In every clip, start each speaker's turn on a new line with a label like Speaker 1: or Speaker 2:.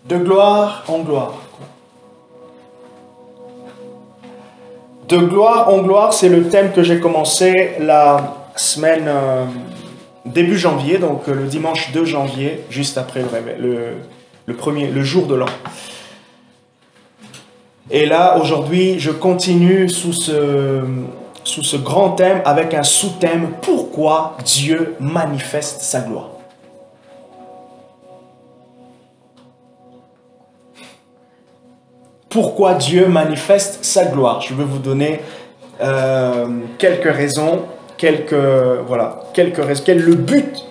Speaker 1: De gloire en gloire. De gloire en gloire, c'est le thème que j'ai commencé la semaine début janvier, donc le dimanche 2 janvier, juste après le jour de l'an. Et là, aujourd'hui, je continue sous ce grand thème avec un sous-thème: pourquoi Dieu manifeste sa gloire. Pourquoi Dieu manifeste sa gloire? Je vais vous donner quelques raisons, quel est le but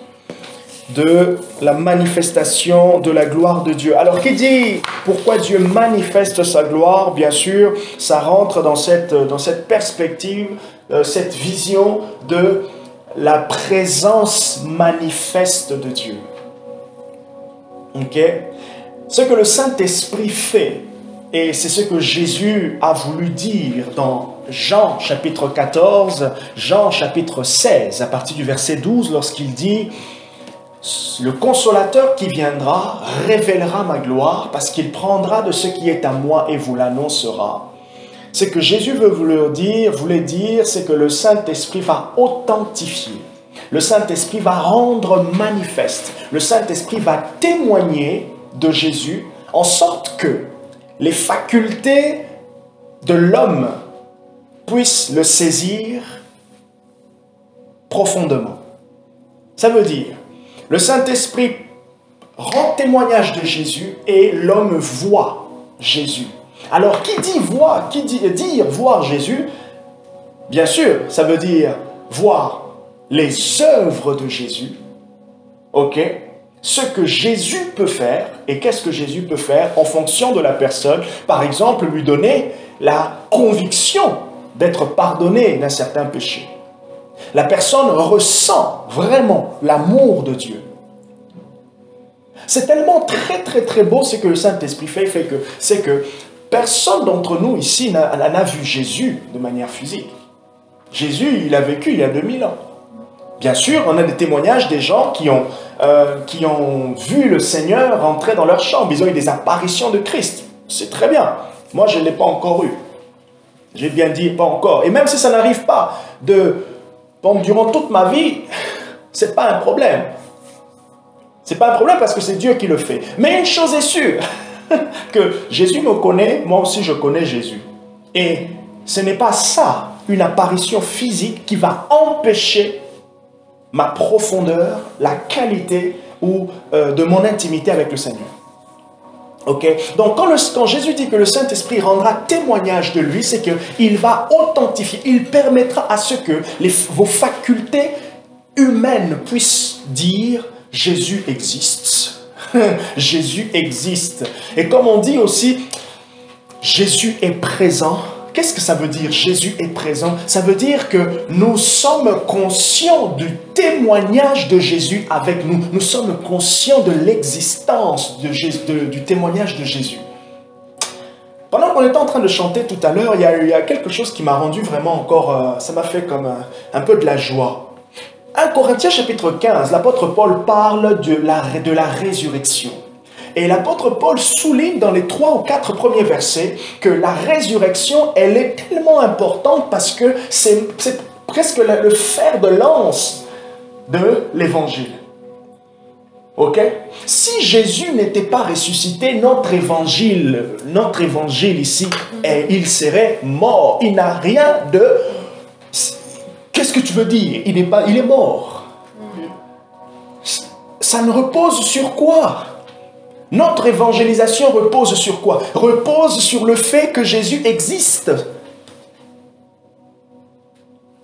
Speaker 1: de la manifestation de la gloire de Dieu. Alors, qui dit pourquoi Dieu manifeste sa gloire? Bien sûr, ça rentre dans cette perspective, cette vision de la présence manifeste de Dieu. Ok? Ce que le Saint-Esprit fait, et c'est ce que Jésus a voulu dire dans Jean chapitre 14, Jean chapitre 16, à partir du verset 12, lorsqu'il dit: le consolateur qui viendra révélera ma gloire, parce qu'il prendra de ce qui est à moi et vous l'annoncera. Ce que Jésus voulait dire, c'est que le Saint-Esprit va authentifier. Le Saint-Esprit va rendre manifeste. Le Saint-Esprit va témoigner de Jésus, en sorte que les facultés de l'homme puissent le saisir profondément. Ça veut dire, le Saint-Esprit rend témoignage de Jésus et l'homme voit Jésus. Alors, qui dit voir, dire voir Jésus, bien sûr, ça veut dire voir les œuvres de Jésus, ok? Ce que Jésus peut faire, et qu'est-ce que Jésus peut faire en fonction de la personne. Par exemple, lui donner la conviction d'être pardonné d'un certain péché. La personne ressent vraiment l'amour de Dieu. C'est tellement très beau ce que le Saint-Esprit fait que personne d'entre nous ici n'a vu Jésus de manière physique. Jésus, il a vécu il y a 2000 ans. Bien sûr, on a des témoignages des gens qui ont vu le Seigneur rentrer dans leur chambre. Ils ont eu des apparitions de Christ. C'est très bien. Moi, je ne l'ai pas encore eu. J'ai bien dit pas encore. Et même si ça n'arrive pas durant toute ma vie, ce n'est pas un problème. Ce n'est pas un problème parce que c'est Dieu qui le fait. Mais une chose est sûre, que Jésus me connaît, moi aussi je connais Jésus. Et ce n'est pas ça, une apparition physique, qui va empêcher ma profondeur, la qualité de mon intimité avec le Seigneur. Ok? Donc quand Jésus dit que le Saint-Esprit rendra témoignage de lui, c'est qu'il va authentifier, il permettra à ce que vos facultés humaines puissent dire: Jésus existe. Jésus existe. Et comme on dit aussi, Jésus est présent. Qu'est-ce que ça veut dire, Jésus est présent? Ça veut dire que nous sommes conscients du témoignage de Jésus avec nous. Nous sommes conscients de l'existence du témoignage de Jésus. Pendant qu'on était en train de chanter tout à l'heure, il y a quelque chose qui m'a rendu vraiment encore... ça m'a fait comme un peu de la joie. 1 Corinthiens chapitre 15, l'apôtre Paul parle de la résurrection. Et l'apôtre Paul souligne dans les 3 ou 4 premiers versets que la résurrection, elle est tellement importante parce que c'est presque le fer de lance de l'évangile. Ok? Si Jésus n'était pas ressuscité, notre évangile ici, il serait mort. Il n'a rien de... Qu'est-ce que tu veux dire? Il est mort. Ça ne repose sur quoi? Notre évangélisation repose sur quoi? Repose sur le fait que Jésus existe.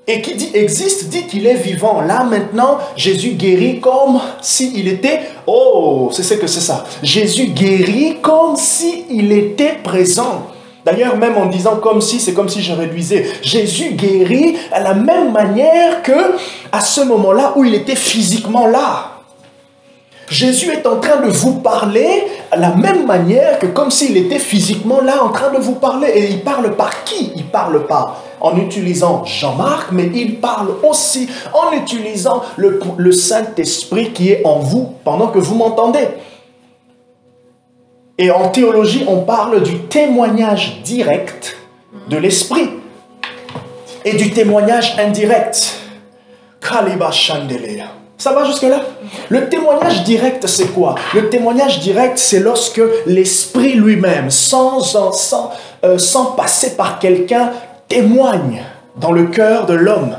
Speaker 1: Et qui dit existe, dit qu'il est vivant. Là, maintenant, Jésus guérit comme s'il était... Oh, c'est ça. Jésus guérit comme s'il était présent. D'ailleurs, même en disant comme si, c'est comme si je réduisais. Jésus guérit à la même manière que à ce moment-là où il était physiquement là. Jésus est en train de vous parler à la même manière que comme s'il était physiquement là en train de vous parler. Et il parle par qui? Il parle pas en utilisant Jean-Marc, mais il parle aussi en utilisant le Saint-Esprit qui est en vous pendant que vous m'entendez. Et en théologie, on parle du témoignage direct de l'esprit et du témoignage indirect. Kaliba Chandelea. Ça va jusque-là? Le témoignage direct, c'est quoi? Le témoignage direct, c'est lorsque l'esprit lui-même, sans passer par quelqu'un, témoigne dans le cœur de l'homme.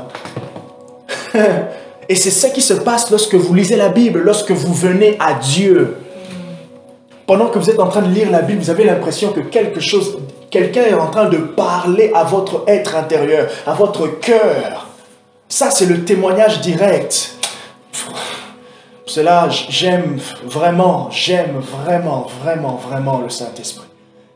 Speaker 1: Et c'est ce qui se passe lorsque vous lisez la Bible, lorsque vous venez à Dieu. Pendant que vous êtes en train de lire la Bible, vous avez l'impression que quelqu'un est en train de parler à votre être intérieur, à votre cœur. Ça, c'est le témoignage direct. Pour cela, j'aime vraiment le Saint-Esprit.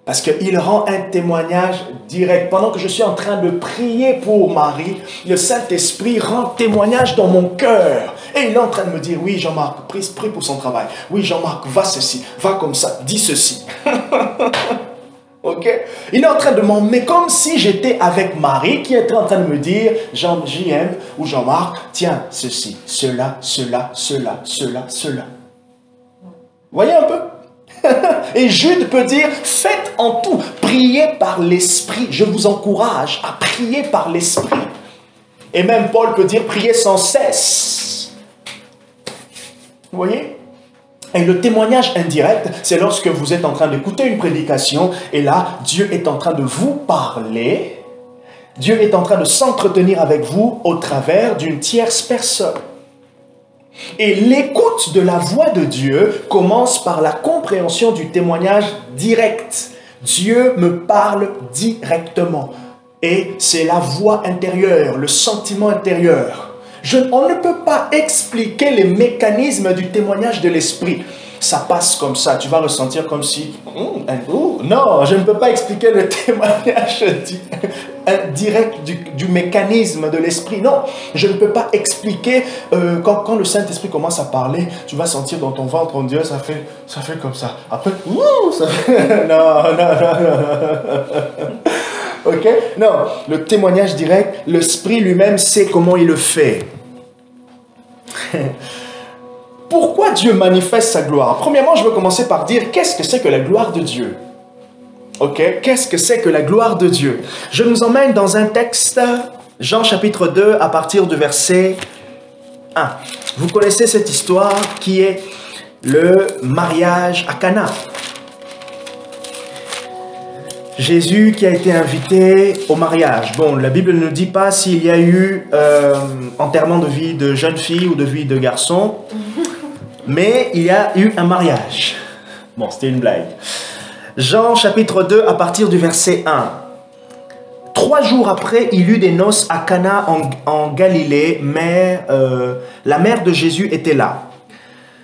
Speaker 1: Parce qu'il rend un témoignage direct. Pendant que je suis en train de prier pour Marie, le Saint-Esprit rend témoignage dans mon cœur. Et il est en train de me dire, oui Jean-Marc, prie pour son travail. Oui Jean-Marc, va ceci, va comme ça, dis ceci. Ok? Il est en train de m'emmener comme si j'étais avec Marie qui était en train de me dire, JM ou Jean-Marc, tiens, ceci, cela. Voyez un peu? Et Jude peut dire, faites en tout, priez par l'Esprit. Je vous encourage à prier par l'Esprit. Et même Paul peut dire, priez sans cesse. Vous voyez? Et le témoignage indirect, c'est lorsque vous êtes en train d'écouter une prédication, et là, Dieu est en train de vous parler. Dieu est en train de s'entretenir avec vous au travers d'une tierce personne. Et l'écoute de la voix de Dieu commence par la compréhension du témoignage direct. Dieu me parle directement. Et c'est la voix intérieure, le sentiment intérieur. On ne peut pas expliquer les mécanismes du témoignage de l'esprit. Ça passe comme ça, tu vas ressentir comme si... Non, je ne peux pas expliquer le témoignage direct du mécanisme de l'esprit. Non, je ne peux pas expliquer... Quand le Saint-Esprit commence à parler, tu vas sentir dans ton ventre, on dirait, ça fait comme ça. Après, ça fait... Non. Ok? Non, le témoignage direct, l'esprit lui-même sait comment il le fait. Pourquoi Dieu manifeste sa gloire? Premièrement, je veux commencer par dire, qu'est-ce que c'est que la gloire de Dieu? Ok? Qu'est-ce que c'est que la gloire de Dieu? Je nous emmène dans un texte, Jean chapitre 2, à partir du verset 1. Vous connaissez cette histoire qui est le mariage à Cana. Jésus qui a été invité au mariage. Bon, la Bible ne dit pas s'il y a eu enterrement de vie de jeune fille ou de vie de garçon, mais il y a eu un mariage. Bon, c'était une blague. Jean chapitre 2 à partir du verset 1. 3 jours après, il eut des noces à Cana en Galilée, mais la mère de Jésus était là.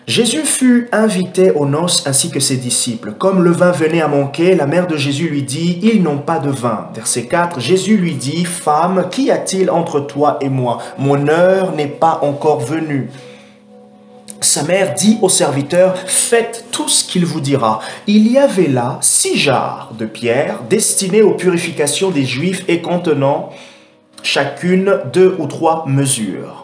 Speaker 1: Jésus fut invité aux noces ainsi que ses disciples. Comme le vin venait à manquer, la mère de Jésus lui dit, « Ils n'ont pas de vin. » Verset 4, Jésus lui dit, « Femme, qu'y a-t-il entre toi et moi? Mon heure n'est pas encore venue. » Sa mère dit au serviteur, « Faites tout ce qu'il vous dira. » Il y avait là 6 jarres de pierre destinées aux purifications des Juifs et contenant chacune 2 ou 3 mesures.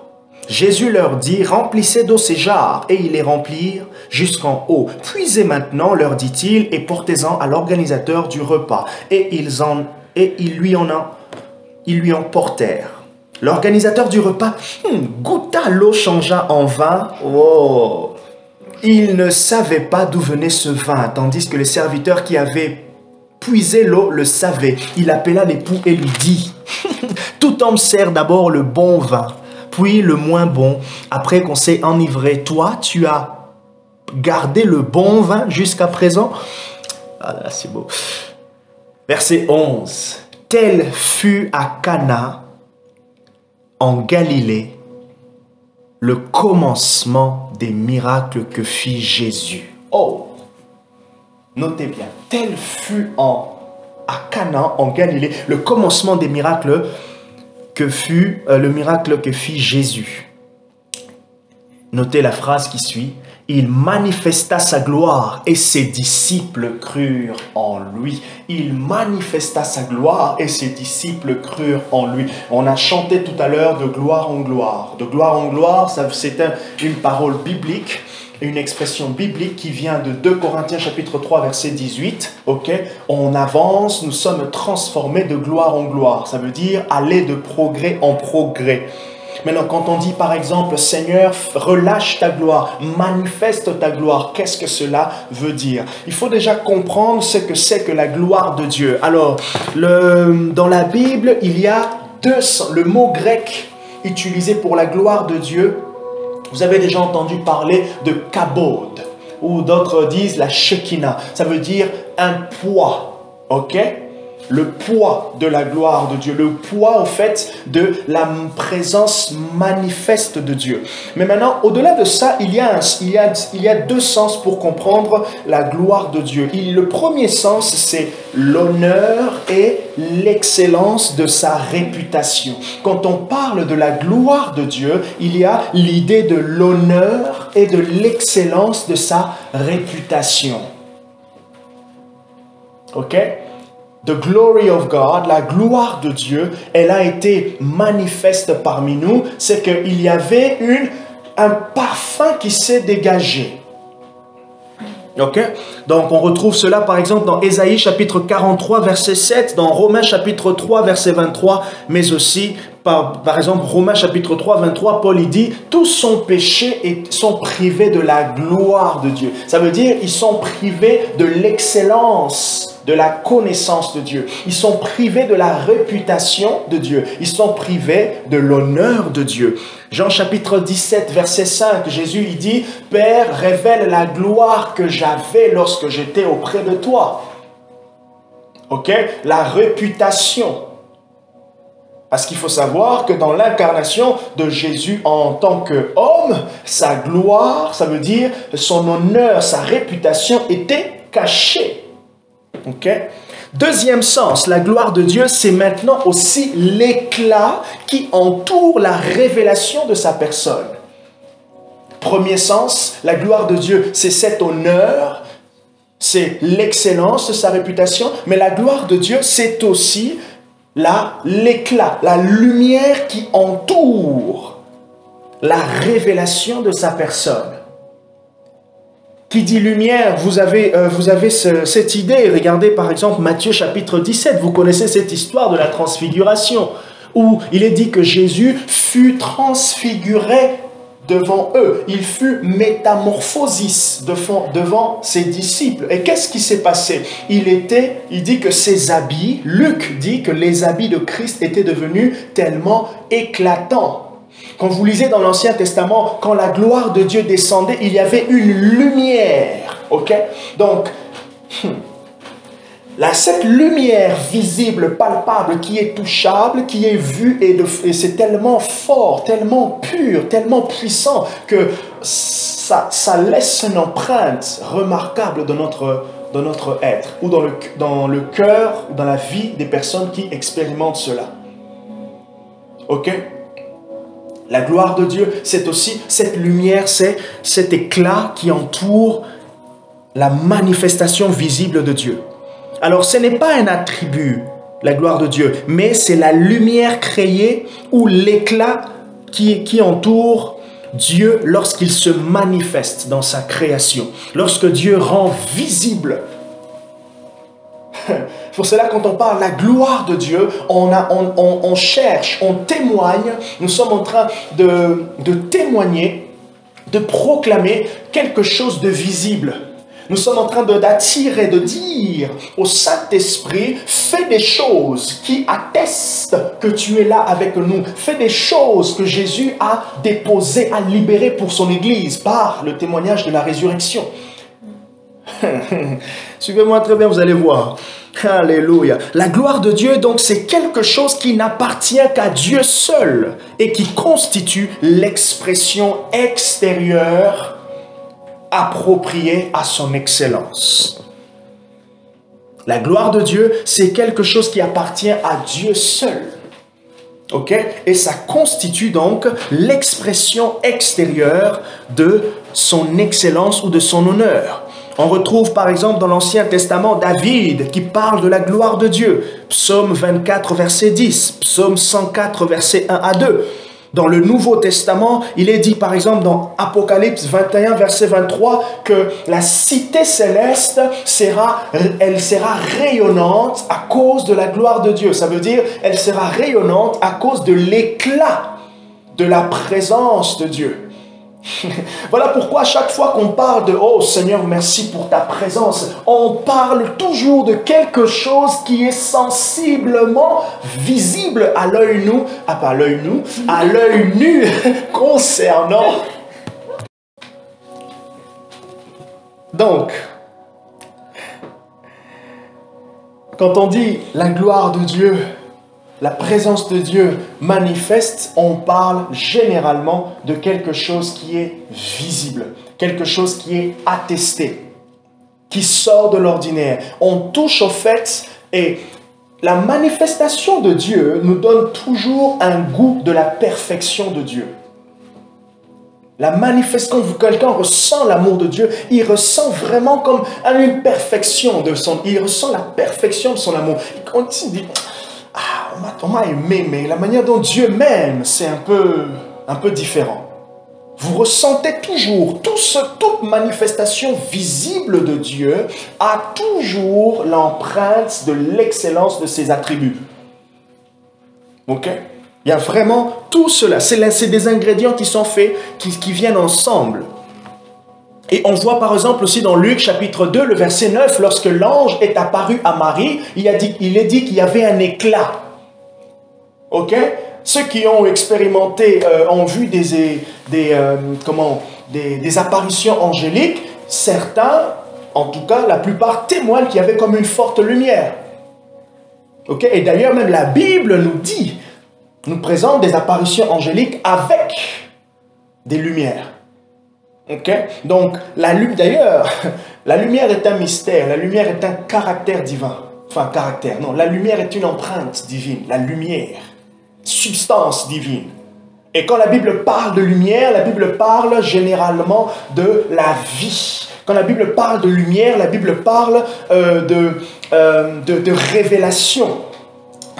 Speaker 1: Jésus leur dit, « Remplissez d'eau ces jarres. » Et ils les remplirent jusqu'en haut. « Puisez maintenant, leur dit-il, et portez-en à l'organisateur du repas. » Et ils lui en portèrent. L'organisateur du repas goûta l'eau, changea en vin. Oh! Il ne savait pas d'où venait ce vin, tandis que le serviteur qui avait puisé l'eau le savait. Il appela l'époux et lui dit, « Tout homme sert d'abord le bon vin, puis le moins bon, après qu'on s'est enivré. Toi, tu as gardé le bon vin jusqu'à présent. » Ah là, c'est beau. Verset 11. Tel fut à Cana, en Galilée, le commencement des miracles que fit Jésus. Oh! Notez bien. Tel fut à Cana, en Galilée, le commencement des miracles que fut le miracle que fit Jésus. Notez la phrase qui suit. Il manifesta sa gloire et ses disciples crurent en lui. Il manifesta sa gloire et ses disciples crurent en lui. On a chanté tout à l'heure de gloire en gloire. De gloire en gloire, c'est une parole biblique une expression biblique qui vient de 2 Corinthiens chapitre 3 verset 18. Ok, on avance, nous sommes transformés de gloire en gloire. Ça veut dire aller de progrès en progrès. Maintenant, quand on dit par exemple, Seigneur, relâche ta gloire, manifeste ta gloire, qu'est-ce que cela veut dire? Il faut déjà comprendre ce que c'est que la gloire de Dieu. Alors, dans la Bible, il y a le mot grec utilisé pour la gloire de Dieu. Vous avez déjà entendu parler de kabod, ou d'autres disent la Shekinah. Ça veut dire un poids, ok? Le poids de la gloire de Dieu, le poids au fait de la présence manifeste de Dieu. Mais maintenant, au-delà de ça, il y a deux sens pour comprendre la gloire de Dieu. Le premier sens, c'est l'honneur et l'excellence de sa réputation. Quand on parle de la gloire de Dieu, il y a l'idée de l'honneur et de l'excellence de sa réputation. Ok? The glory of God, la gloire de Dieu, elle a été manifeste parmi nous. C'est qu'il y avait un parfum qui s'est dégagé. Ok? Donc on retrouve cela par exemple dans Ésaïe chapitre 43 verset 7, dans Romains chapitre 3 verset 23, mais aussi par exemple Romains chapitre 3 23, Paul il dit tous sont péchés et sont privés de la gloire de Dieu. Ça veut dire ils sont privés de l'excellence, de la connaissance de Dieu. Ils sont privés de la réputation de Dieu. Ils sont privés de l'honneur de Dieu. Jean chapitre 17, verset 5, Jésus il dit « Père, révèle la gloire que j'avais lorsque j'étais auprès de toi. » Ok? La réputation. Parce qu'il faut savoir que dans l'incarnation de Jésus en tant qu'homme, sa gloire, ça veut dire son honneur, sa réputation était cachée. Ok? Deuxième sens, la gloire de Dieu, c'est maintenant aussi l'éclat qui entoure la révélation de sa personne. Premier sens, la gloire de Dieu, c'est cet honneur, c'est l'excellence de sa réputation, mais la gloire de Dieu, c'est aussi l'éclat, la lumière qui entoure la révélation de sa personne. Qui dit lumière, vous avez cette idée. Regardez par exemple Matthieu chapitre 17. Vous connaissez cette histoire de la transfiguration, où il est dit que Jésus fut transfiguré devant eux. Il fut métamorphosis devant ses disciples. Et qu'est-ce qui s'est passé? Il dit que ses habits, Luc dit que les habits de Christ étaient devenus tellement éclatants. Quand vous lisez dans l'Ancien Testament, quand la gloire de Dieu descendait, il y avait une lumière. Ok? Donc, cette lumière visible, palpable, qui est touchable, qui est vue, et c'est tellement fort, tellement pur, tellement puissant, que ça laisse une empreinte remarquable dans notre être, ou dans le cœur, dans la vie des personnes qui expérimentent cela. Ok? La gloire de Dieu, c'est aussi cette lumière, c'est cet éclat qui entoure la manifestation visible de Dieu. Alors, ce n'est pas un attribut, la gloire de Dieu, mais c'est la lumière créée ou l'éclat qui entoure Dieu lorsqu'il se manifeste dans sa création. Lorsque Dieu rend visible. Pour cela, quand on parle de la gloire de Dieu, on cherche, on témoigne, nous sommes en train de témoigner, de proclamer quelque chose de visible. Nous sommes en train d'attirer, de dire au Saint-Esprit, fais des choses qui attestent que tu es là avec nous. Fais des choses que Jésus a déposées, a libérées pour son Église par le témoignage de la résurrection. Suivez-moi très bien, vous allez voir. Alléluia. La gloire de Dieu, donc, c'est quelque chose qui n'appartient qu'à Dieu seul et qui constitue l'expression extérieure appropriée à son excellence. La gloire de Dieu, c'est quelque chose qui appartient à Dieu seul. Ok? Et ça constitue donc l'expression extérieure de son excellence ou de son honneur. On retrouve par exemple dans l'Ancien Testament David qui parle de la gloire de Dieu. Psaume 24, verset 10. Psaume 104, verset 1 à 2. Dans le Nouveau Testament, il est dit par exemple dans Apocalypse 21, verset 23, que la cité céleste sera rayonnante à cause de la gloire de Dieu. Ça veut dire, elle sera rayonnante à cause de l'éclat de la présence de Dieu. Voilà pourquoi à chaque fois qu'on parle de « Oh Seigneur, merci pour ta présence », on parle toujours de quelque chose qui est sensiblement visible à l'œil nu, à l'œil nu concernant. Donc, quand on dit la gloire de Dieu, la présence de Dieu manifeste, on parle généralement de quelque chose qui est visible, quelque chose qui est attesté, qui sort de l'ordinaire. On touche au fait et la manifestation de Dieu nous donne toujours un goût de la perfection de Dieu. La manifestation, quand quelqu'un ressent l'amour de Dieu, il ressent vraiment comme une perfection de son... Il ressent la perfection de son amour. On dit... on m'a aimé, mais la manière dont Dieu m'aime, c'est un peu différent. Vous ressentez toujours, toute manifestation visible de Dieu a toujours l'empreinte de l'excellence de ses attributs. Ok? Il y a vraiment tout cela. C'est des ingrédients qui sont faits, qui viennent ensemble. Et on voit par exemple aussi dans Luc chapitre 2, le verset 9, lorsque l'ange est apparu à Marie, il est dit qu'il y avait un éclat. Ok? Ceux qui ont expérimenté, ont vu des apparitions angéliques, certains, en tout cas la plupart, témoignent qu'il y avait comme une forte lumière. Ok? Et d'ailleurs même la Bible nous présente des apparitions angéliques avec des lumières. Ok? Donc la lumière est un mystère, la lumière est un caractère divin. Enfin, la lumière est une empreinte divine, la lumière. Substance divine. Et quand la Bible parle de lumière, la Bible parle généralement de la vie. Quand la Bible parle de lumière, la Bible parle de révélation.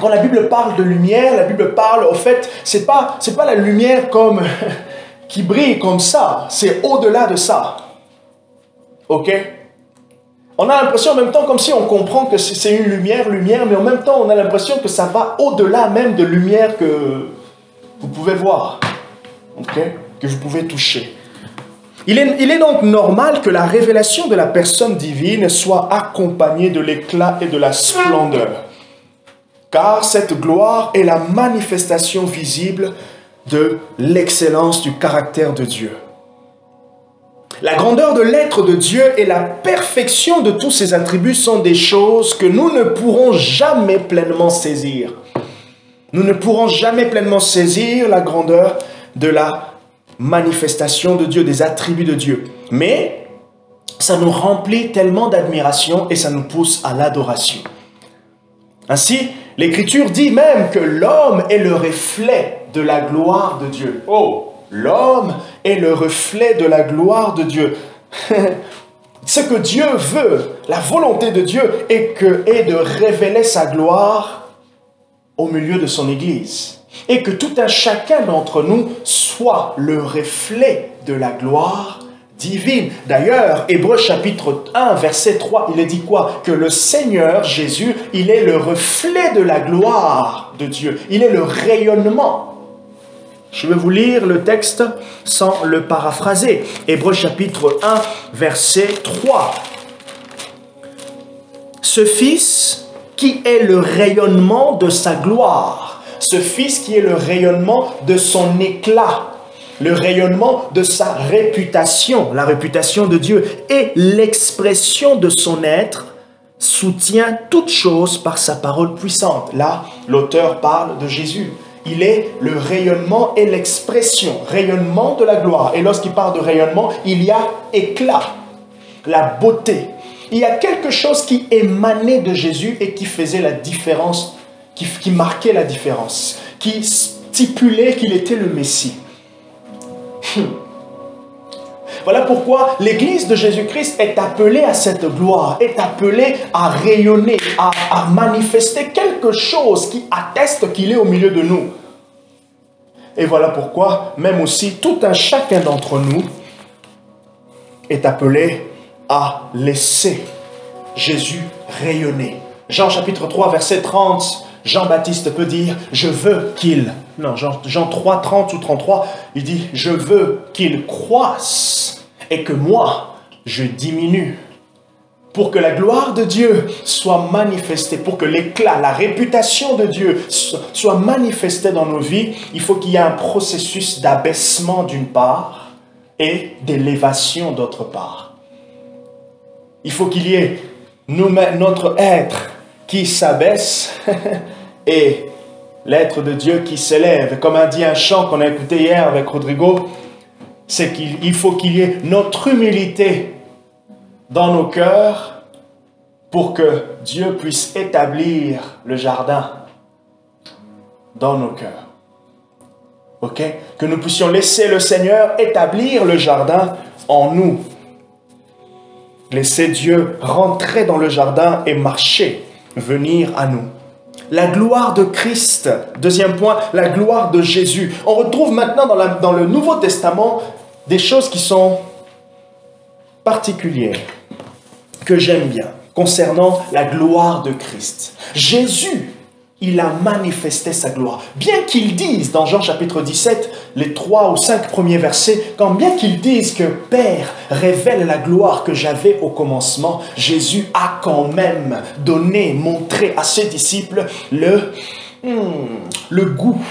Speaker 1: Quand la Bible parle de lumière, la Bible parle, au fait, c'est pas la lumière comme qui brille comme ça, c'est au-delà de ça. Ok? On a l'impression en même temps comme si on comprend que c'est une lumière, mais en même temps on a l'impression que ça va au-delà même de lumière que vous pouvez voir, okay? Que vous pouvez toucher. Il est donc normal que la révélation de la personne divine soit accompagnée de l'éclat et de la splendeur, car cette gloire est la manifestation visible de l'excellence du caractère de Dieu. La grandeur de l'être de Dieu et la perfection de tous ses attributs sont des choses que nous ne pourrons jamais pleinement saisir. Nous ne pourrons jamais pleinement saisir la grandeur de la manifestation de Dieu, des attributs de Dieu. Mais ça nous remplit tellement d'admiration et ça nous pousse à l'adoration. Ainsi, l'Écriture dit même que l'homme est le reflet de la gloire de Dieu. Oh! L'homme est le reflet de la gloire de Dieu. Ce que Dieu veut, la volonté de Dieu est de révéler sa gloire au milieu de son Église. Et que tout un chacun d'entre nous soit le reflet de la gloire divine. D'ailleurs, Hébreux chapitre 1, verset 3, il est dit quoi? Que le Seigneur Jésus, il est le reflet de la gloire de Dieu. Il est le rayonnement. Je vais vous lire le texte sans le paraphraser. Hébreux chapitre 1, verset 3. Ce Fils qui est le rayonnement de sa gloire, ce Fils qui est le rayonnement de son éclat, le rayonnement de sa réputation, la réputation de Dieu et l'expression de son être, soutient toutes choses par sa parole puissante. Là, l'auteur parle de Jésus. Il est le rayonnement et l'expression, rayonnement de la gloire. Et lorsqu'il parle de rayonnement, il y a éclat, la beauté. Il y a quelque chose qui émanait de Jésus et qui faisait la différence, qui marquait la différence, qui stipulait qu'il était le Messie. Voilà pourquoi l'Église de Jésus-Christ est appelée à cette gloire, est appelée à rayonner, à manifester quelque chose qui atteste qu'il est au milieu de nous. Et voilà pourquoi, même aussi, tout un chacun d'entre nous est appelé à laisser Jésus rayonner. Jean chapitre 3, verset 30, Jean-Baptiste peut dire « Je veux qu'il... » Non, Jean 3, 30 ou 33, il dit « Je veux qu'il croisse et que moi, je diminue. » Pour que la gloire de Dieu soit manifestée, pour que l'éclat, la réputation de Dieu soit manifestée dans nos vies, il faut qu'il y ait un processus d'abaissement d'une part et d'élévation d'autre part. Il faut qu'il y ait notre être qui s'abaisse et l'être de Dieu qui s'élève. Comme a dit un chant qu'on a écouté hier avec Rodrigo, c'est qu'il faut qu'il y ait notre humilité dans nos cœurs pour que Dieu puisse établir le jardin dans nos cœurs. Ok? Que nous puissions laisser le Seigneur établir le jardin en nous. Laisser Dieu rentrer dans le jardin et marcher, venir à nous. La gloire de Christ. Deuxième point, la gloire de Jésus. On retrouve maintenant dans le Nouveau Testament des choses qui sont particulières, que j'aime bien, concernant la gloire de Christ. Jésus, il a manifesté sa gloire. Bien qu'il dise, dans Jean chapitre 17, les 3 ou 5 premiers versets, quand bien qu'il dise que Père révèle la gloire que j'avais au commencement, Jésus a quand même donné, montré à ses disciples le goût,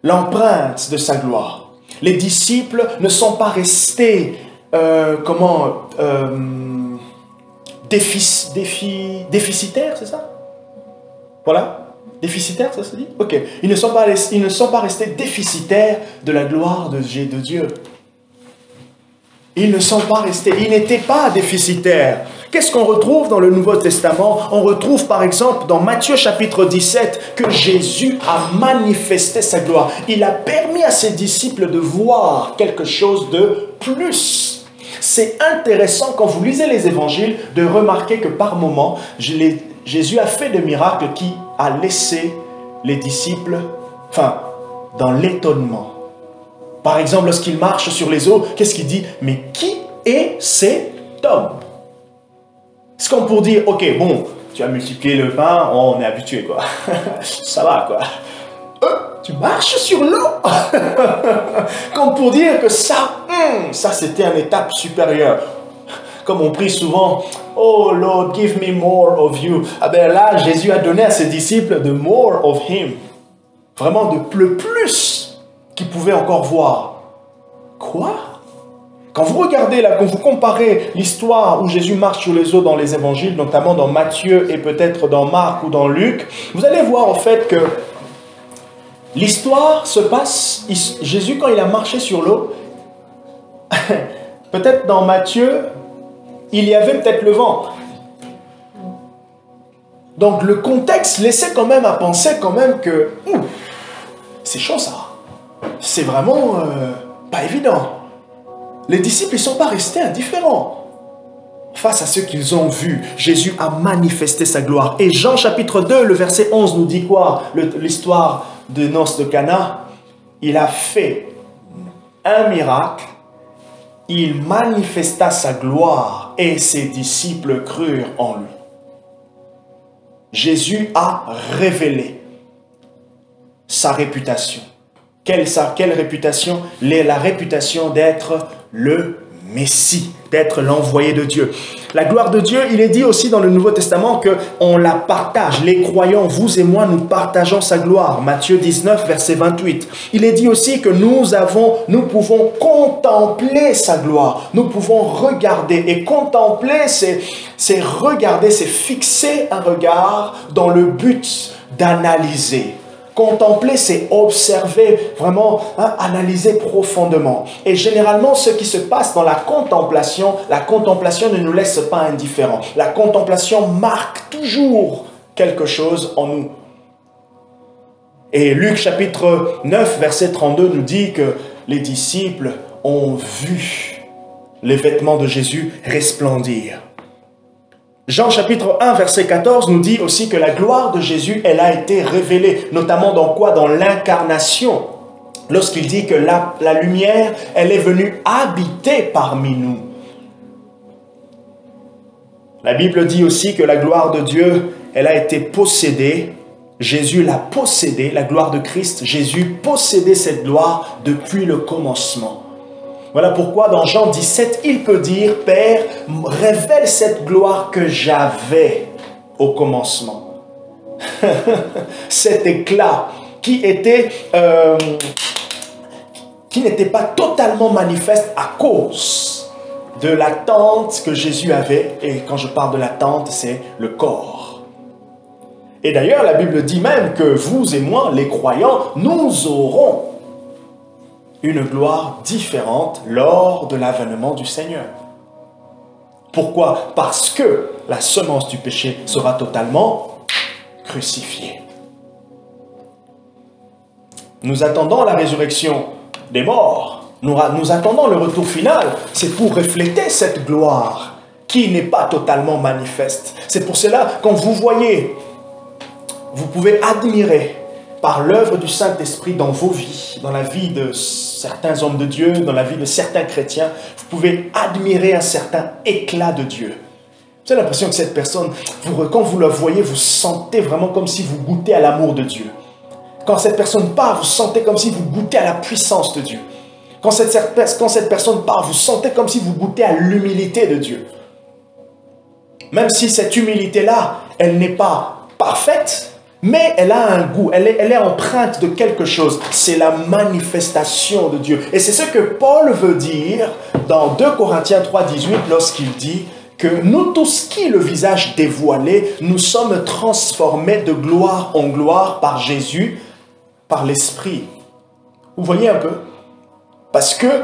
Speaker 1: l'empreinte de sa gloire. Les disciples ne sont pas restés, déficitaires, c'est ça? Voilà, déficitaires, ça se dit? Ok, ils ne sont pas restés déficitaires de la gloire de Dieu. Ils ne sont pas restés, ils n'étaient pas déficitaires. Qu'est-ce qu'on retrouve dans le Nouveau Testament? On retrouve par exemple dans Matthieu chapitre 17 que Jésus a manifesté sa gloire. Il a permis à ses disciples de voir quelque chose de plus. C'est intéressant quand vous lisez les évangiles de remarquer que par moments, Jésus a fait des miracles qui a laissé les disciples, dans l'étonnement. Par exemple, lorsqu'il marche sur les eaux, qu'est-ce qu'il dit? Mais qui est cet homme? C'est comme pour dire, ok, bon, tu as multiplié le pain, on est habitué, quoi. Ça va, quoi. Tu marches sur l'eau. Comme pour dire que ça c'était une étape supérieure. Comme on prie souvent, oh Lord, give me more of you. Ah ben là, Jésus a donné à ses disciples de more of him. Vraiment de plus qu'ils pouvaient encore voir. Quoi? Quand vous regardez là, quand vous comparez l'histoire où Jésus marche sur les eaux dans les évangiles, notamment dans Matthieu et peut-être dans Marc ou dans Luc, vous allez voir en fait que l'histoire se passe, Jésus quand il a marché sur l'eau, peut-être dans Matthieu, il y avait peut-être le vent. Donc le contexte laissait quand même à penser quand même que c'est chaud ça. C'est vraiment pas évident. Les disciples ne sont pas restés indifférents. Face à ce qu'ils ont vu, Jésus a manifesté sa gloire. Et Jean chapitre 2, le verset 11 nous dit quoi? L'histoire de noces de Cana. Il a fait un miracle. Il manifesta sa gloire et ses disciples crurent en lui. Jésus a révélé sa réputation. Quelle réputation? La réputation d'être le Messie, d'être l'envoyé de Dieu. La gloire de Dieu, il est dit aussi dans le Nouveau Testament qu'on la partage. Les croyants, vous et moi, nous partageons sa gloire. Matthieu 19, verset 28. Il est dit aussi que nous pouvons contempler sa gloire. Nous pouvons regarder. Et contempler, c'est regarder, c'est fixer un regard dans le but d'analyser. Contempler, c'est observer, vraiment analyser profondément. Et généralement, ce qui se passe dans la contemplation ne nous laisse pas indifférents. La contemplation marque toujours quelque chose en nous. Et Luc chapitre 9, verset 32 nous dit que les disciples ont vu les vêtements de Jésus resplendir. Jean chapitre 1, verset 14 nous dit aussi que la gloire de Jésus, elle a été révélée, notamment dans quoi? Dans l'incarnation. lorsqu'il dit que la lumière, elle est venue habiter parmi nous. La Bible dit aussi que la gloire de Dieu, elle a été possédée. Jésus l'a possédée, la gloire de Christ. Jésus possédait cette gloire depuis le commencement. Voilà pourquoi dans Jean 17, il peut dire, Père, révèle cette gloire que j'avais au commencement. Cet éclat qui n'était pas totalement manifeste à cause de l'attente que Jésus avait. Et quand je parle de l'attente, c'est le corps. Et d'ailleurs, la Bible dit même que vous et moi, les croyants, nous aurons une gloire différente lors de l'avènement du Seigneur. Pourquoi? Parce que la semence du péché sera totalement crucifiée. Nous attendons la résurrection des morts. Nous attendons le retour final. C'est pour refléter cette gloire qui n'est pas totalement manifeste. C'est pour cela, quand vous voyez, vous pouvez admirer par l'œuvre du Saint-Esprit dans vos vies, dans la vie de certains hommes de Dieu, dans la vie de certains chrétiens, vous pouvez admirer un certain éclat de Dieu. Vous avez l'impression que cette personne, quand vous la voyez, vous sentez vraiment comme si vous goûtez à l'amour de Dieu. Quand cette personne part, vous sentez comme si vous goûtez à la puissance de Dieu. Quand cette personne part, vous sentez comme si vous goûtez à l'humilité de Dieu. Même si cette humilité-là, elle n'est pas parfaite, mais elle a un goût, elle est empreinte de quelque chose. C'est la manifestation de Dieu. Et c'est ce que Paul veut dire dans 2 Corinthiens 3, 18, lorsqu'il dit que nous tous qui, le visage dévoilé, nous sommes transformés de gloire en gloire par Jésus, par l'Esprit. Vous voyez un peu? Parce que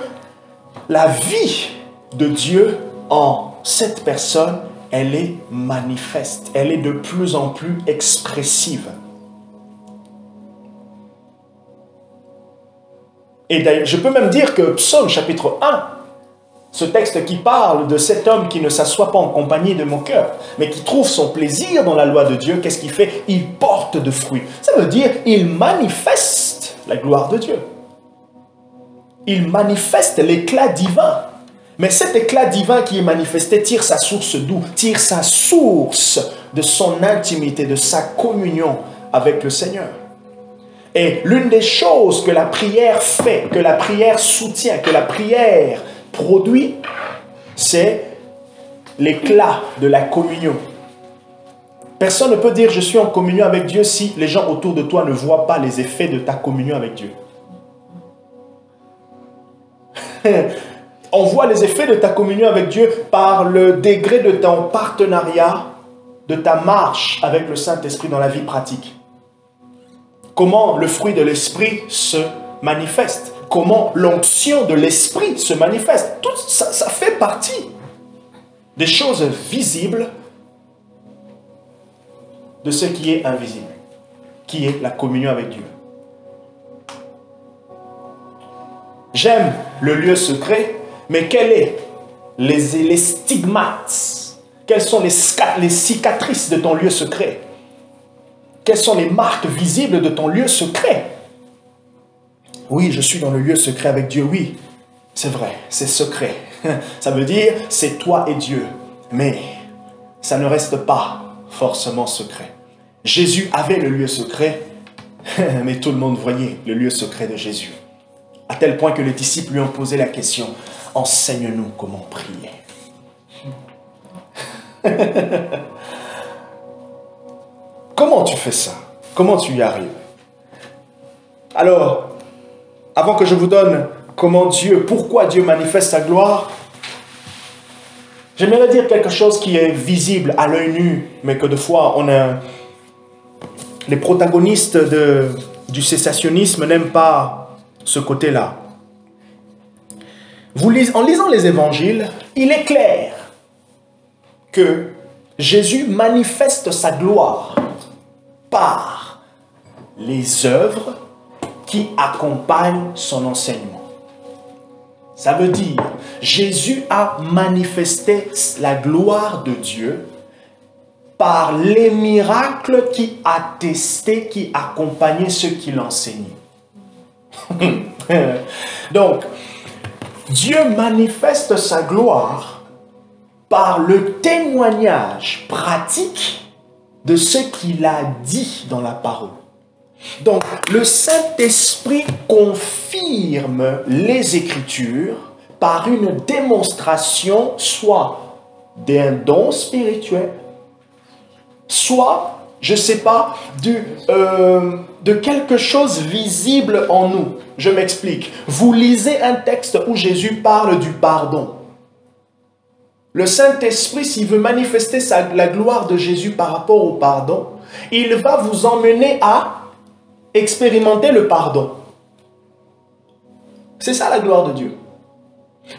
Speaker 1: la vie de Dieu en cette personne, elle est manifeste, elle est de plus en plus expressive. Et d'ailleurs, je peux même dire que Psaume chapitre 1, ce texte qui parle de cet homme qui ne s'assoit pas en compagnie de mon cœur, mais qui trouve son plaisir dans la loi de Dieu, qu'est-ce qu'il fait? Il porte de fruits. Ça veut dire, il manifeste la gloire de Dieu. Il manifeste l'éclat divin. Mais cet éclat divin qui est manifesté tire sa source d'où? Tire sa source de son intimité, de sa communion avec le Seigneur. Et l'une des choses que la prière fait, que la prière soutient, que la prière produit, c'est l'éclat de la communion. Personne ne peut dire je suis en communion avec Dieu si les gens autour de toi ne voient pas les effets de ta communion avec Dieu. On voit les effets de ta communion avec Dieu par le degré de ton partenariat, de ta marche avec le Saint-Esprit dans la vie pratique. Comment le fruit de l'Esprit se manifeste. Comment l'onction de l'Esprit se manifeste. Tout ça, ça fait partie des choses visibles de ce qui est invisible, qui est la communion avec Dieu. J'aime le lieu secret, mais quels sont les stigmates? Quelles sont les cicatrices de ton lieu secret? Quelles sont les marques visibles de ton lieu secret? Oui, je suis dans le lieu secret avec Dieu, oui, c'est vrai, c'est secret. Ça veut dire, c'est toi et Dieu, mais ça ne reste pas forcément secret. Jésus avait le lieu secret, mais tout le monde voyait le lieu secret de Jésus. À tel point que les disciples lui ont posé la question, « Enseigne-nous comment prier. » Comment tu fais ça? Comment tu y arrives? Alors, avant que je vous donne pourquoi Dieu manifeste sa gloire, j'aimerais dire quelque chose qui est visible à l'œil nu, mais que de fois, les protagonistes du cessationnisme n'aiment pas ce côté-là. En lisant les évangiles, il est clair que Jésus manifeste sa gloire par les œuvres qui accompagnent son enseignement. Ça veut dire, Jésus a manifesté la gloire de Dieu par les miracles qui attestaient, qui accompagnaient ceux qui l'enseignaient. Donc, Dieu manifeste sa gloire par le témoignage pratique de ce qu'il a dit dans la parole. Donc, le Saint-Esprit confirme les Écritures par une démonstration soit d'un don spirituel, soit, je ne sais pas, de quelque chose visible en nous. Je m'explique. Vous lisez un texte où Jésus parle du pardon. Le Saint-Esprit, s'il veut manifester la gloire de Jésus par rapport au pardon, il va vous emmener à expérimenter le pardon. C'est ça la gloire de Dieu.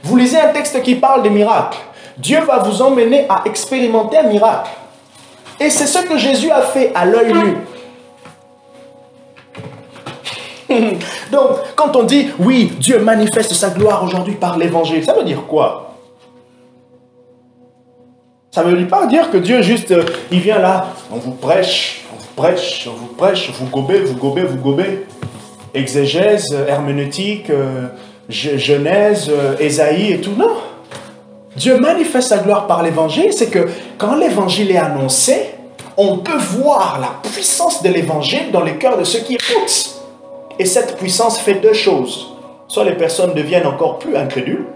Speaker 1: Vous lisez un texte qui parle des miracles. Dieu va vous emmener à expérimenter un miracle. Et c'est ce que Jésus a fait à l'œil nu. Donc, quand on dit, oui, Dieu manifeste sa gloire aujourd'hui par l'évangile, ça veut dire quoi? Ça ne veut pas dire que Dieu juste, il vient là, on vous prêche, on vous prêche, on vous prêche, vous gobez, vous gobez, vous gobez. Exégèse, herméneutique, Genèse, Ésaïe et tout. Non. Dieu manifeste sa gloire par l'évangile, c'est que quand l'évangile est annoncé, on peut voir la puissance de l'évangile dans les cœurs de ceux qui écoutent. Et cette puissance fait deux choses. Soit les personnes deviennent encore plus incrédules.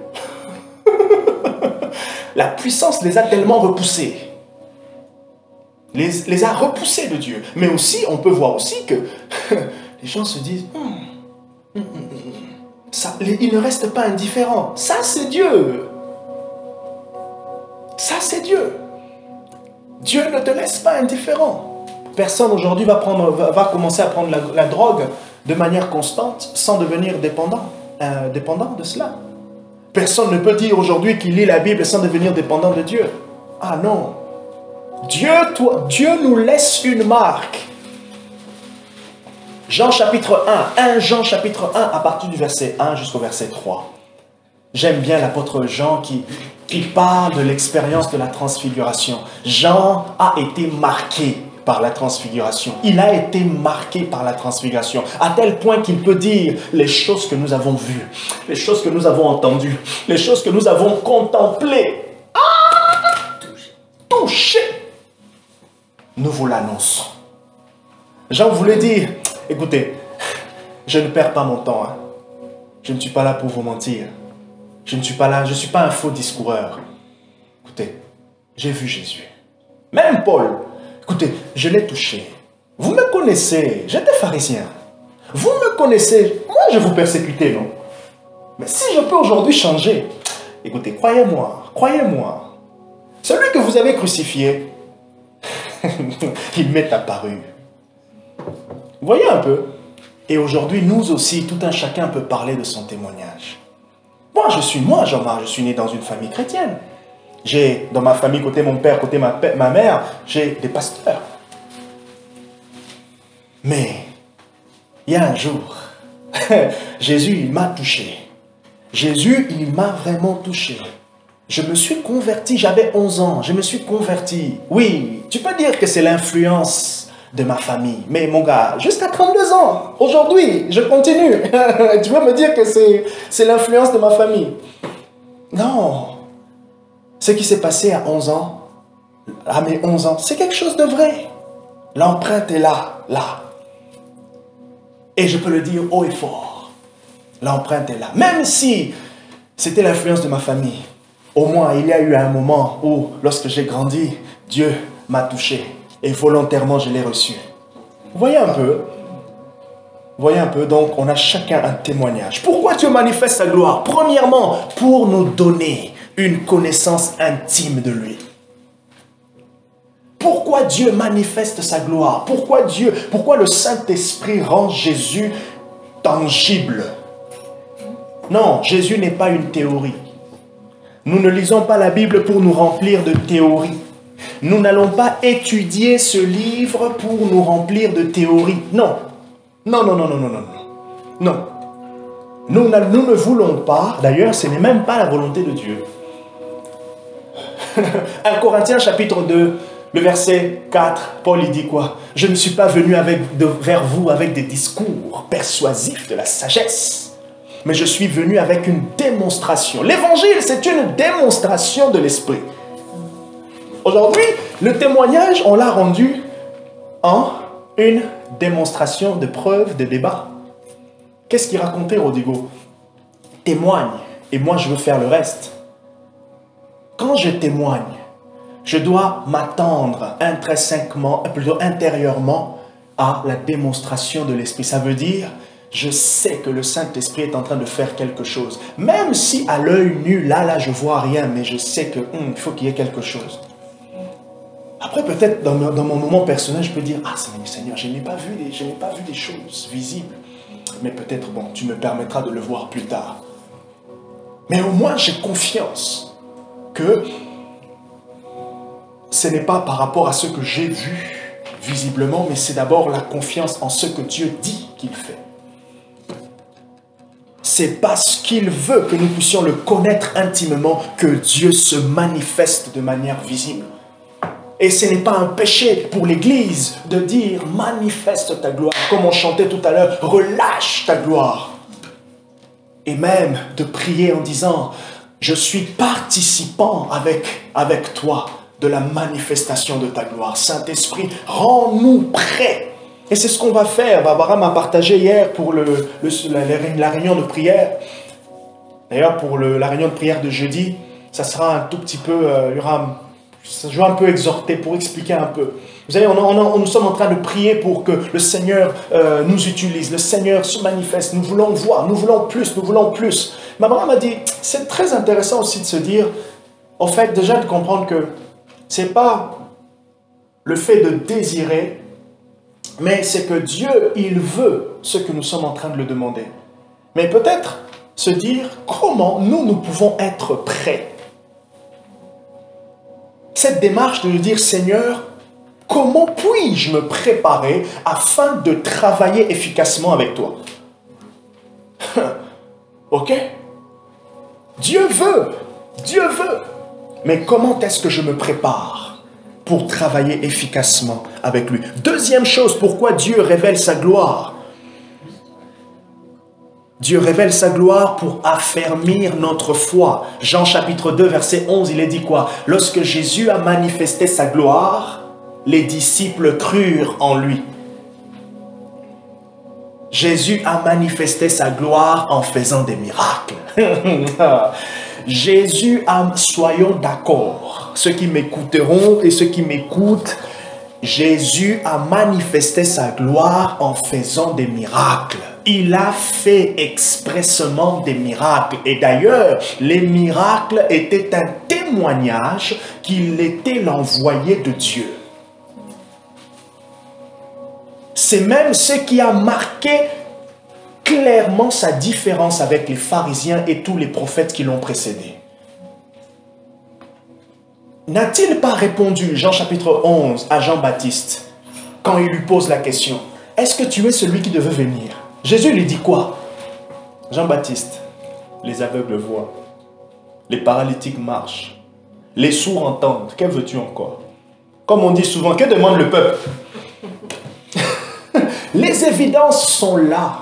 Speaker 1: La puissance les a tellement repoussés. Les a repoussés de Dieu. Mais aussi, on peut voir aussi que les gens se disent, ils ne restent pas indifférents. Ça, c'est Dieu. Ça, c'est Dieu. Dieu ne te laisse pas indifférent. Personne aujourd'hui va commencer à prendre la drogue de manière constante sans devenir dépendant de cela. Personne ne peut dire aujourd'hui qu'il lit la Bible sans devenir dépendant de Dieu. Ah non. Dieu nous laisse une marque. Jean chapitre 1 Jean chapitre 1 à partir du verset 1 jusqu'au verset 3. J'aime bien l'apôtre Jean qui parle de l'expérience de la transfiguration. Jean a été marqué par la transfiguration. Il a été marqué par la transfiguration, à tel point qu'il peut dire les choses que nous avons vues, les choses que nous avons entendues, les choses que nous avons contemplées. Touché. Nous vous l'annonçons. Jean voulait dire, écoutez, je ne perds pas mon temps. Hein. Je ne suis pas là pour vous mentir. Je ne suis pas là, je ne suis pas un faux discoureur. Écoutez, j'ai vu Jésus. Même Paul, écoutez, je l'ai touché. Vous me connaissez, j'étais pharisien. Vous me connaissez, moi je vous persécutais, non? Mais si je peux aujourd'hui changer, écoutez, croyez-moi, celui que vous avez crucifié, il m'est apparu. Vous voyez un peu? Et aujourd'hui, nous aussi, tout un chacun peut parler de son témoignage. Moi, Jean-Marc, je suis né dans une famille chrétienne. J'ai, dans ma famille, côté mon père, côté ma mère, j'ai des pasteurs. Mais, il y a un jour, Jésus, il m'a touché. Jésus, il m'a vraiment touché. Je me suis converti, j'avais 11 ans, je me suis converti. Oui, tu peux dire que c'est l'influence de ma famille. Mais mon gars, jusqu'à 32 ans, aujourd'hui, je continue. Tu veux me dire que c'est l'influence de ma famille? Non. Ce qui s'est passé à 11 ans, à mes 11 ans, c'est quelque chose de vrai. L'empreinte est là. Et je peux le dire haut et fort. L'empreinte est là. Même si c'était l'influence de ma famille, au moins il y a eu un moment où, lorsque j'ai grandi, Dieu m'a touché. Et volontairement, je l'ai reçu. Vous voyez un peu? Donc on a chacun un témoignage. Pourquoi Dieu manifeste sa gloire? Premièrement, pour nous donner une connaissance intime de lui. Pourquoi Dieu manifeste sa gloire? Pourquoi le Saint-Esprit rend Jésus tangible? Non, Jésus n'est pas une théorie. Nous ne lisons pas la Bible pour nous remplir de théories. Nous n'allons pas étudier ce livre pour nous remplir de théories. Non. Non. Nous ne voulons pas, d'ailleurs, ce n'est même pas la volonté de Dieu. 1 Corinthiens chapitre 2, Le verset 4, Paul il dit quoi? Je ne suis pas venu vers vous avec des discours persuasifs de la sagesse, mais je suis venu avec une démonstration. L'évangile, c'est une démonstration de l'esprit. Aujourd'hui, le témoignage, on l'a rendu en une démonstration de preuve, de débat. Qu'est-ce qu'il racontait, Rodrigo? Témoigne, et moi je veux faire le reste. Quand je témoigne, je dois m'attendre intrinsèquement, plutôt intérieurement, à la démonstration de l'Esprit. Ça veut dire, je sais que le Saint-Esprit est en train de faire quelque chose. Même si à l'œil nu, là, je vois rien, mais je sais que il faut qu'il y ait quelque chose. Après, peut-être, dans mon moment personnel, je peux dire, ah Seigneur, je n'ai pas vu des choses visibles. Mais peut-être, bon, tu me permettras de le voir plus tard. Mais au moins, j'ai confiance que ce n'est pas par rapport à ce que j'ai vu visiblement, mais c'est d'abord la confiance en ce que Dieu dit qu'il fait. C'est parce qu'il veut que nous puissions le connaître intimement que Dieu se manifeste de manière visible. Et ce n'est pas un péché pour l'Église de dire « manifeste ta gloire », comme on chantait tout à l'heure, « relâche ta gloire ». Et même de prier en disant « je suis participant avec toi de la manifestation de ta gloire. Saint-Esprit, rends-nous prêts ». Et c'est ce qu'on va faire. Barbara m'a partagé hier pour la réunion de prière. D'ailleurs, pour la réunion de prière de jeudi, ça sera un tout petit peu, je vais un peu exhorter pour expliquer un peu. Vous savez, nous sommes en train de prier pour que le Seigneur nous utilise, le Seigneur se manifeste. Nous voulons voir, nous voulons plus, nous voulons plus. Barbara m'a dit, c'est très intéressant aussi de se dire, en fait, déjà de comprendre que ce n'est pas le fait de désirer, mais c'est que Dieu, il veut ce que nous sommes en train de le demander. Mais peut-être se dire comment nous pouvons être prêts. Cette démarche de dire, Seigneur, comment puis-je me préparer afin de travailler efficacement avec toi? Ok? Dieu veut. Mais comment est-ce que je me prépare pour travailler efficacement avec lui? Deuxième chose, pourquoi Dieu révèle sa gloire? Dieu révèle sa gloire pour affermir notre foi. Jean chapitre 2, verset 11, il est dit quoi? Lorsque Jésus a manifesté sa gloire, les disciples crurent en lui. Jésus a manifesté sa gloire en faisant des miracles. Jésus a, soyons d'accord, ceux qui m'écouteront et ceux qui m'écoutent, Jésus a manifesté sa gloire en faisant des miracles. Il a fait expressément des miracles. Et d'ailleurs, les miracles étaient un témoignage qu'il était l'envoyé de Dieu. C'est même ce qui a marqué clairement sa différence avec les pharisiens et tous les prophètes qui l'ont précédé. N'a-t-il pas répondu, Jean chapitre 11, à Jean-Baptiste, quand il lui pose la question, « Est-ce que tu es celui qui devait venir ?» Jésus lui dit quoi? Jean-Baptiste, les aveugles voient, les paralytiques marchent, les sourds entendent. Que veux-tu encore? Comme on dit souvent, que demande le peuple? Les évidences sont là.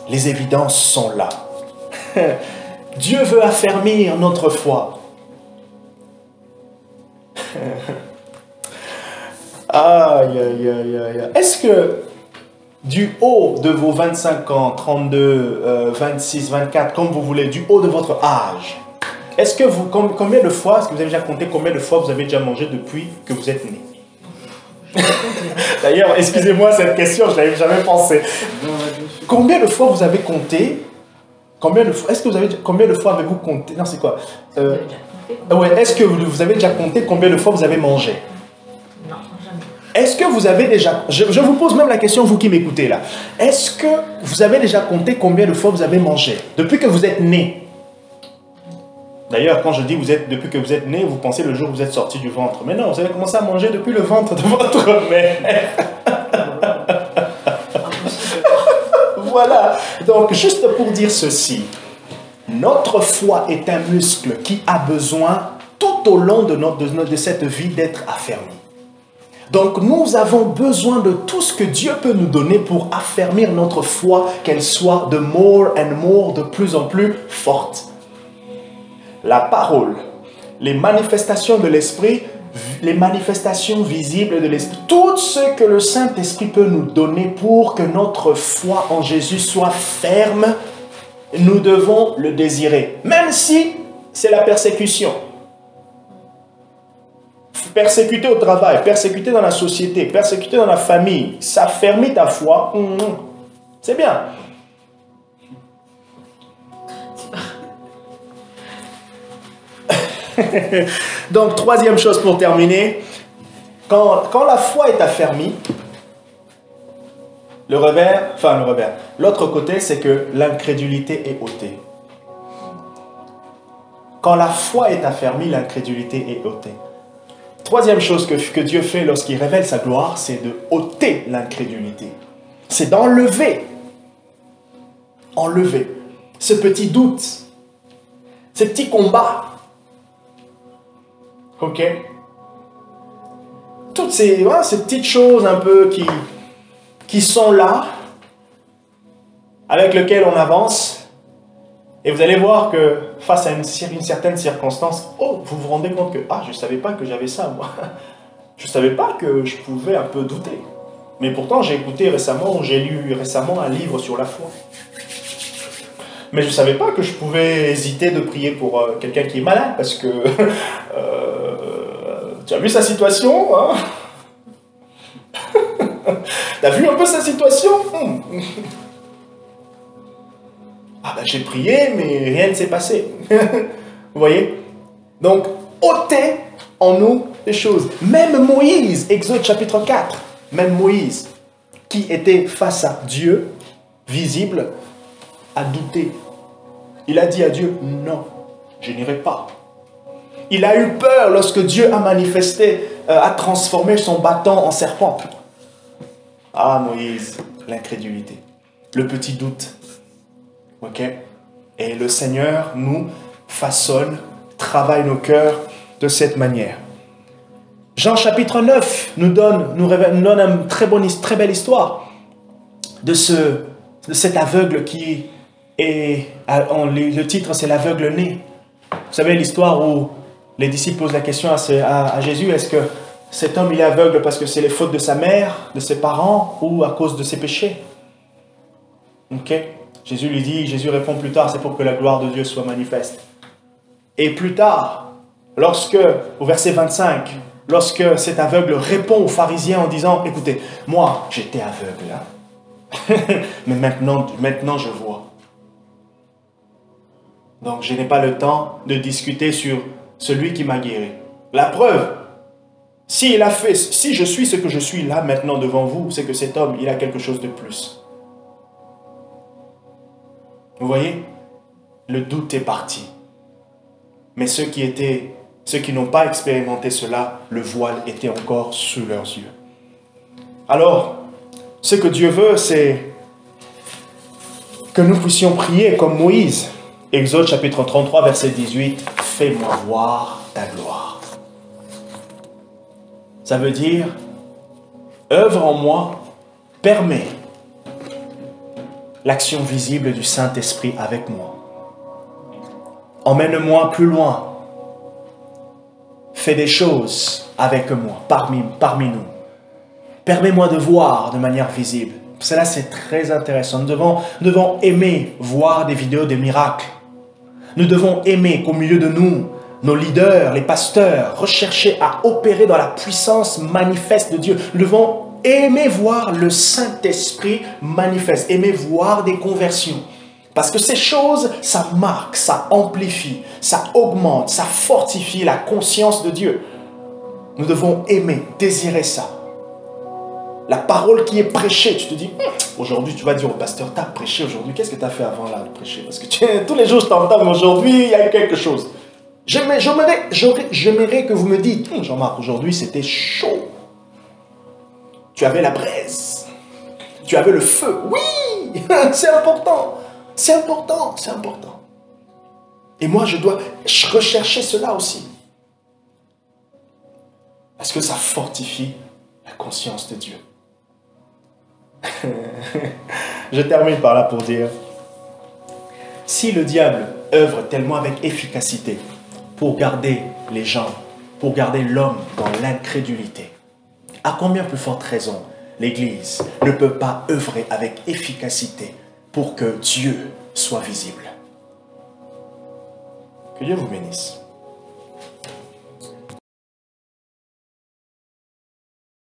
Speaker 1: Les évidences sont là. Dieu veut affermir notre foi. Aïe, aïe, aïe, aïe. Est-ce que du haut de vos 25 ans, 32, 26, 24, comme vous voulez, du haut de votre âge, est-ce que vous, combien de fois, est-ce que vous avez déjà compté combien de fois vous avez déjà mangé depuis que vous êtes né? D'ailleurs, excusez-moi cette question, je n'avais jamais pensé. Combien de fois vous avez compté? Combien de fois, est-ce que vous avez, combien de fois avez-vous compté? Non, c'est quoi? Ouais, est-ce que vous avez déjà compté combien de fois vous avez mangé?
Speaker 2: Non, jamais.
Speaker 1: Est-ce que vous avez déjà... Je vous pose même la question, vous qui m'écoutez là. Est-ce que vous avez déjà compté combien de fois vous avez mangé depuis que vous êtes né? D'ailleurs, quand je dis depuis que vous êtes né, vous pensez le jour où vous êtes sorti du ventre. Mais non, vous avez commencé à manger depuis le ventre de votre mère. Voilà. Donc, juste pour dire ceci, notre foi est un muscle qui a besoin tout au long de cette vie d'être affermis. Donc nous avons besoin de tout ce que Dieu peut nous donner pour affermir notre foi, qu'elle soit de more and more, de plus en plus forte. La parole, les manifestations de l'Esprit, les manifestations visibles de l'Esprit, tout ce que le Saint-Esprit peut nous donner pour que notre foi en Jésus soit ferme, nous devons le désirer, même si c'est la persécution. Persécuté au travail, persécuté dans la société, persécuté dans la famille, ça ferme ta foi, c'est bien. Donc, troisième chose pour terminer, quand la foi est affermie, l'autre côté, c'est que l'incrédulité est ôtée. Quand la foi est affermie, l'incrédulité est ôtée. Troisième chose que Dieu fait lorsqu'il révèle sa gloire, c'est de ôter l'incrédulité. C'est d'enlever ce petit doute, ce petit combat. Ok? Toutes ces petites choses un peu qui sont là, avec lesquelles on avance. Et vous allez voir que face à une certaine circonstance, vous vous rendez compte que je ne savais pas que j'avais ça, moi. Je ne savais pas que je pouvais un peu douter. Mais pourtant, j'ai lu récemment un livre sur la foi. Mais je ne savais pas que je pouvais hésiter de prier pour quelqu'un qui est malade, parce que tu as vu sa situation, hein? Tu as vu un peu sa situation? J'ai prié, mais rien ne s'est passé. Vous voyez? Donc, ôtez en nous les choses. Même Moïse, Exode chapitre 4, même Moïse, qui était face à Dieu, visible, a douté. Il a dit à Dieu, non, je n'irai pas. Il a eu peur lorsque Dieu a manifesté, a transformé son bâton en serpent. Moïse, l'incrédulité, le petit doute. Ok? Et le Seigneur nous façonne, travaille nos cœurs de cette manière. Jean chapitre 9 nous donne une très belle histoire de cet aveugle qui est, le titre c'est l'aveugle né. Vous savez l'histoire où les disciples posent la question à Jésus, est-ce que cet homme il est aveugle parce que c'est les fautes de sa mère, de ses parents ou à cause de ses péchés? Ok? Jésus répond plus tard, c'est pour que la gloire de Dieu soit manifeste. Et plus tard, au verset 25, lorsque cet aveugle répond aux pharisiens en disant, écoutez, moi j'étais aveugle, mais maintenant je vois. Donc je n'ai pas le temps de discuter sur celui qui m'a guéri. La preuve, si je suis ce que je suis là maintenant devant vous, c'est que cet homme, il a quelque chose de plus. Vous voyez, le doute est parti. Mais ceux qui n'ont pas expérimenté cela, le voile était encore sous leurs yeux. Alors, ce que Dieu veut, c'est que nous puissions prier comme Moïse. Exode chapitre 33, verset 18, « Fais-moi voir ta gloire. » Ça veut dire, œuvre en moi, permet l'action visible du Saint-Esprit avec moi. Emmène-moi plus loin. Fais des choses avec moi, parmi nous. Permets-moi de voir de manière visible. Cela, c'est très intéressant. Nous devons aimer voir des vidéos de miracles. Nous devons aimer qu'au milieu de nous, nos leaders, les pasteurs, rechercher à opérer dans la puissance manifeste de Dieu. Nous devons aimer voir le Saint-Esprit manifeste, aimer voir des conversions. Parce que ces choses, ça marque, ça amplifie, ça augmente, ça fortifie la conscience de Dieu. Nous devons aimer, désirer ça. La parole qui est prêchée, tu te dis, aujourd'hui tu vas dire au pasteur, tu as prêché aujourd'hui, qu'est-ce que tu as fait avant là de prêcher? Parce que tous les jours je t'entends, mais aujourd'hui il y a eu quelque chose. J'aimerais que vous me dites, Jean-Marc, aujourd'hui c'était chaud. Tu avais la braise. Tu avais le feu. Oui, c'est important. C'est important, c'est important. Et moi, je dois rechercher cela aussi. Parce que ça fortifie la conscience de Dieu. Je termine par là pour dire, si le diable œuvre tellement avec efficacité pour garder les gens, pour garder l'homme dans l'incrédulité, à combien plus forte raison l'Église ne peut pas œuvrer avec efficacité pour que Dieu soit visible? Que Dieu vous bénisse.